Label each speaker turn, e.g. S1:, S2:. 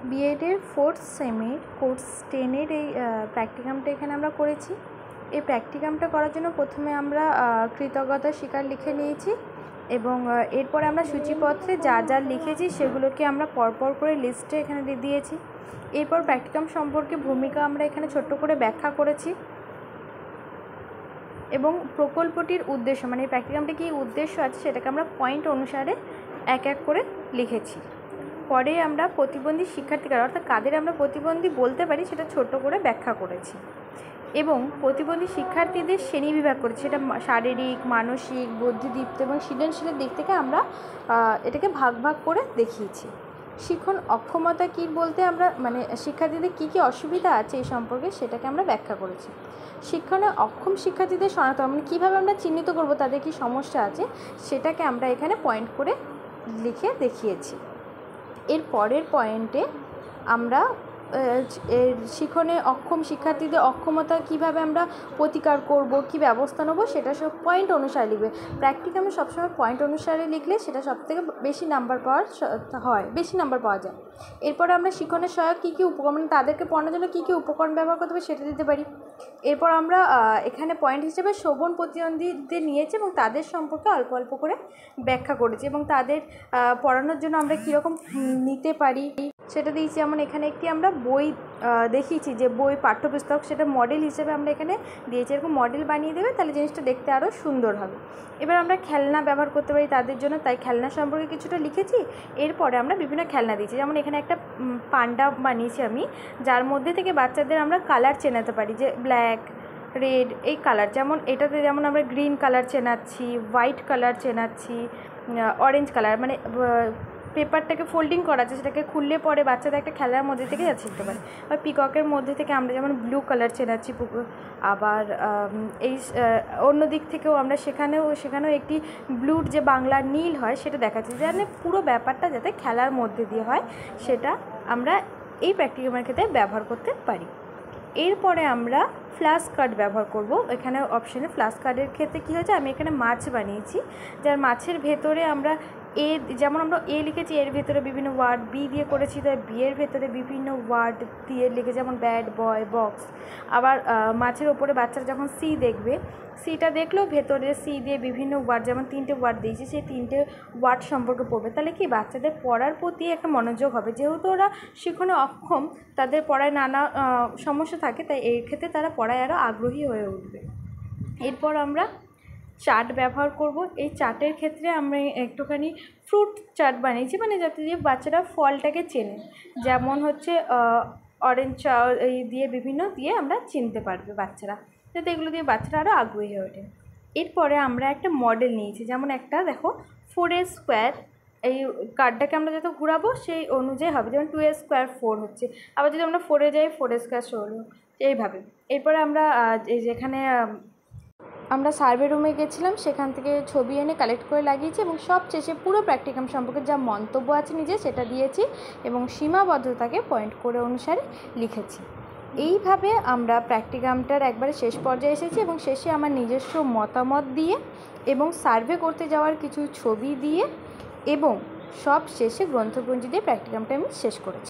S1: বিএডের fourth সেমের course 10-এর এই প্র্যাকটিকামটা এখানে আমরা করেছি। এই প্র্যাকটিকামটা করার জন্য প্রথমে আমরা কৃতজ্ঞতা স্বীকার লিখে নিয়েছি এবং এরপরে আমরা সূচিপত্রে যা যা লিখেছি সেগুলোকে আমরা পরপর করে লিস্টে এখানে দিয়ে দিয়েছি। এরপর প্র্যাকটিকাম সম্পর্কে ভূমিকা আমরা এখানে ছোট্ট করে ব্যাখ্যা করেছি এবং প্রকল্পটির উদ্দেশ্য মানে এই প্র্যাকটিকামটা কী উদ্দেশ্য আছে সেটাকে আমরা পয়েন্ট অনুসারে এক এক করে লিখেছি। পরে আমরা প্রতিবন্ধী শিক্ষার্থীরা অর্থাৎ কাদের আমরা প্রতিবন্ধী বলতে পারি সেটা ছোট করে ব্যাখ্যা করেছি এবং প্রতিবন্ধী শিক্ষার্থীদের শ্রেণীবিভাগ করেছি। সেটা শারীরিক, মানসিক, বুদ্ধিদীপ্ত এবং সৃজনশীলের দিক থেকে আমরা এটাকে ভাগ ভাগ করে দেখিয়েছি। শিখন অক্ষমতা কী বলতে আমরা মানে শিক্ষার্থীদের কী কী অসুবিধা আছে এই সম্পর্কে সেটাকে আমরা ব্যাখ্যা করেছি। শিক্ষণে অক্ষম শিক্ষার্থীদের শনাক্ত মানে কীভাবে আমরা চিহ্নিত করব তাদের কী সমস্যা আছে সেটাকে আমরা এখানে পয়েন্ট করে লিখে দেখিয়েছি। এর পরের পয়েন্টে আমরা শিখনে অক্ষম শিক্ষার্থীদের অক্ষমতা কীভাবে আমরা প্রতিকার করব, কী ব্যবস্থা নেব সেটা সব পয়েন্ট অনুসারে লিখবে। প্র্যাকটিকামে সবসময় পয়েন্ট অনুসারে লিখলে সেটা সবথেকে বেশি নাম্বার পাওয়া যায়। এরপরে আমরা শিখনের সহায়ক কী কী উপকরণ মানে তাদেরকে পড়ানোর জন্য কী কী উপকরণ ব্যবহার করতে হবে সেটা দিতে পারি। এরপর আমরা এখানে পয়েন্ট হিসেবে শ্রবণ প্রতিবন্ধীদের নিয়েছি এবং তাদের সম্পর্কে অল্প অল্প করে ব্যাখ্যা করেছি এবং তাদের পড়ানোর জন্য আমরা কীরকম নিতে পারি সেটা দিয়েছি। যেমন এখানে একটি আমরা বই দেখিয়েছি যে বই পাঠ্যপুস্তক সেটা মডেল হিসেবে আমরা এখানে দিয়েছি। এরকম মডেল বানিয়ে দেবে তাহলে জিনিসটা দেখতে আরও সুন্দর হবে। এবার আমরা খেলনা ব্যবহার করতে পারি তাদের জন্য, তাই খেলনা সম্পর্কে কিছুটা লিখেছি। এরপরে আমরা বিভিন্ন খেলনা দিয়েছি, যেমন এখানে একটা পান্ডা বানিয়েছি আমি, যার মধ্যে থেকে বাচ্চাদের আমরা কালার চেনাতে পারি যে ব্ল্যাক, রেড এই কালার। যেমন এটাতে যেমন আমরা গ্রিন কালার চেনাচ্ছি, হোয়াইট কালার চেনাচ্ছি, অরেঞ্জ কালার মানে পেপারটাকে ফোল্ডিং করা আছে সেটাকে খুললে পরে বাচ্চাদের একটা খেলার মধ্যে থেকে যাচ্ছে শিখতে পারে। আর পিককের মধ্যে থেকে আমরা যেমন ব্লু কালার চেনাচ্ছি, আবার এই অন্য দিক থেকেও আমরা সেখানেও একটি ব্লুর যে বাংলা নীল হয় সেটা দেখাচ্ছি, যেন পুরো ব্যাপারটা যাতে খেলার মধ্যে দিয়ে হয় সেটা আমরা এই প্র্যাকটিকামের ক্ষেত্রে ব্যবহার করতে পারি। এরপরে আমরা ফ্ল্যাশ কার্ড ব্যবহার করব। এখানে অপশানে ফ্ল্যাশ কার্ডের ক্ষেত্রে কী হয়েছে, আমি এখানে মাছ বানিয়েছি, যার মাছের ভেতরে আমরা যেমন আমরা লিখেছি, এর ভেতরে বিভিন্ন ওয়ার্ড, বি দিয়ে করেছি তাই বি এর ভেতরে বিভিন্ন ওয়ার্ড দিয়ে লিখে, যেমন ব্যাট, বয়, বক্স। আবার মাছের ওপরে বাচ্চারা যখন সি দেখবে, সিটা দেখলেও ভেতরে সি দিয়ে বিভিন্ন ওয়ার্ড, যেমন 3টে ওয়ার্ড দিয়েছি সেই 3টে ওয়ার্ড সম্পর্কে পড়বে। তাহলে কি বাচ্চাদের পড়ার প্রতি একটা মনোযোগ হবে, যেহেতু ওরা শিখনে অক্ষম, তাদের পড়ায় নানা সমস্যা থাকে, তাই এর ক্ষেত্রে তারা পড়ায় আরও আগ্রহী হয়ে উঠবে। এরপর আমরা চার্ট ব্যবহার করব। এই চার্টের ক্ষেত্রে আমরা একটুখানি ফ্রুট চার্ট বানিয়েছি, মানে যাতে দিয়ে বাচ্চারা ফলটাকে চেনে, যেমন হচ্ছে অরেঞ্জ এই দিয়ে বিভিন্ন দিয়ে আমরা চিনতে পারবে বাচ্চারা, যাতে এগুলো দিয়ে বাচ্চারা আরও আগ্রহী হয়ে ওঠে। এরপরে আমরা একটা মডেল নিয়েছি, যেমন একটা দেখো 4a স্কোয়ার, এই কার্ডটাকে আমরা যত ঘুরাবো সেই অনুযায়ী হবে, যেমন 2a স্কোয়ার 4 হচ্ছে, আবার যদি আমরা 4-এ যাই 4a স্কোয়ার 16 এইভাবে। এরপরে আমরা যেখানে আমরা সার্ভে রুমে গেছিলাম সেখান থেকে ছবি এনে কালেক্ট করে লাগিয়েছি এবং সব শেষে পুরো প্র্যাকটিকাম সম্পর্কে যা মন্তব্য আছে নিজে সেটা দিয়েছি এবং সীমাবদ্ধতাকে পয়েন্ট করে অনুসারে লিখেছি। এইভাবে আমরা প্র্যাকটিকামটার একবারে শেষ পর্যায়ে এসেছি এবং শেষে আমার নিজস্ব মতামত দিয়ে এবং সার্ভে করতে যাওয়ার কিছু ছবি দিয়ে এবং সব শেষে গ্রন্থপঞ্জি দিয়ে প্র্যাকটিকামটা আমি শেষ করেছি।